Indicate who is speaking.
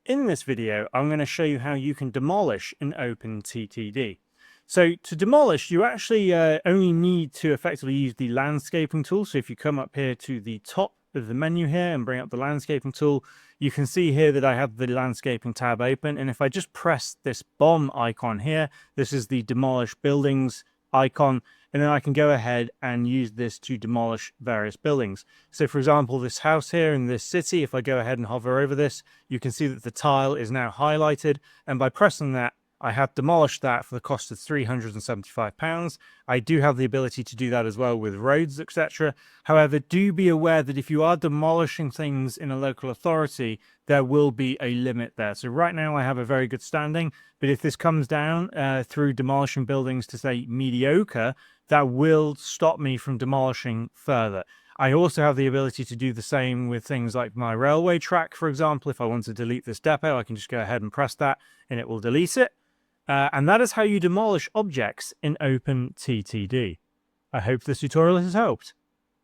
Speaker 1: In this video, I'm going to show you how you can demolish in OpenTTD. So to demolish, you actually only need to effectively use the landscaping tool. So if you come up here to the top of the menu here and bring up the landscaping tool, you can see here that I have the landscaping tab open. And if I just press this bomb icon here, this is the demolish buildings icon, and then I can go ahead and use this to demolish various buildings. So for example, this house here in this city, if I go ahead and hover over this, you can see that the tile is now highlighted, and by pressing that, I have demolished that for the cost of £375. I do have the ability to do that as well with roads, etc. However, do be aware that if you are demolishing things in a local authority, there will be a limit there. So right now I have a very good standing, but if this comes down through demolishing buildings to say mediocre, that will stop me from demolishing further. I also have the ability to do the same with things like my railway track, for example. If I want to delete this depot, I can just go ahead and press that and it will delete it. And that is how you demolish objects in OpenTTD. I hope this tutorial has helped.